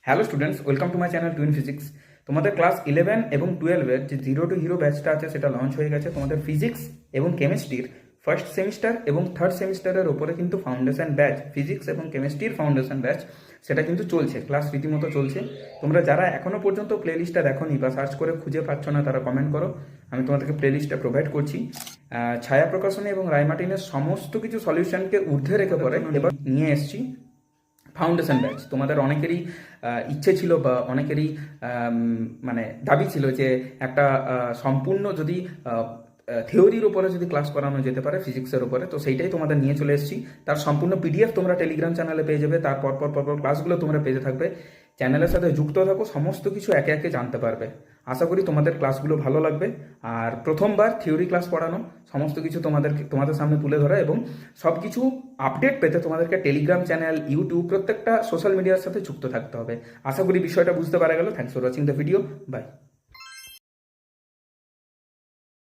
Hello students, welcome to my channel twin physics. তোমাদের class 11 এবং 12-এর যে জিরো টু হিরো ব্যাচটা আছে সেটা লঞ্চ হয়ে গেছে। তোমাদের ফিজিক্স এবং কেমিস্ট্রির ফার্স্ট সেমিস্টার এবং থার্ড সেমিস্টারের ওপরে কিন্তু ফাউন্ডেশন ব্যাচ, ফিজিক্স এবং কেমিস্ট্রির ফাউন্ডেশন ব্যাচ সেটা কিন্তু চলছে, ক্লাস রীতিমতো চলছে। তোমরা যারা এখনও পর্যন্ত প্লেলিস্টটা দেখোনি বা সার্চ করে খুঁজে পাচ্ছ না তারা কমেন্ট করো, আমি তোমাদেরকে প্লেলিস্টটা প্রোভাইড করছি। ছায়া প্রকাশনী এবং রায়মার্টিনের সমস্ত কিছু সলিউশনকে ঊর্ধ্বে রেখে পরে এবার নিয়ে এসেছি ফাউন্ডেশন ব্যাচ। তোমাদের অনেকেরই ইচ্ছে ছিল বা অনেকেরই মানে দাবি ছিল যে একটা সম্পূর্ণ যদি থিওরির উপরে যদি ক্লাস করানো যেতে পারে ফিজিক্সের উপরে, তো সেইটাই তোমাদের নিয়ে চলে এসেছি। তার সম্পূর্ণ পিডিএফ তোমরা টেলিগ্রাম চ্যানেলে পেয়ে যাবে, তার পরপর ক্লাসগুলো তোমরা পেতে থাকবে। চ্যানেলের সাথে যুক্ত থাকো, সমস্ত কিছু একে একে জানতে পারবে। আশা করি তোমাদের ক্লাসগুলো ভালো লাগবে। আর প্রথমবার থিওরি ক্লাস পড়ানো, সমস্ত কিছু তোমাদের সামনে তুলে ধরা এবং সব কিছু আপডেট পেতে তোমাদেরকে টেলিগ্রাম চ্যানেল, ইউটিউব, প্রত্যেকটা সোশ্যাল মিডিয়ার সাথে যুক্ত থাকতে হবে। আশা করি বিষয়টা বুঝতে পারা গেল। Thanks for watching the video. By.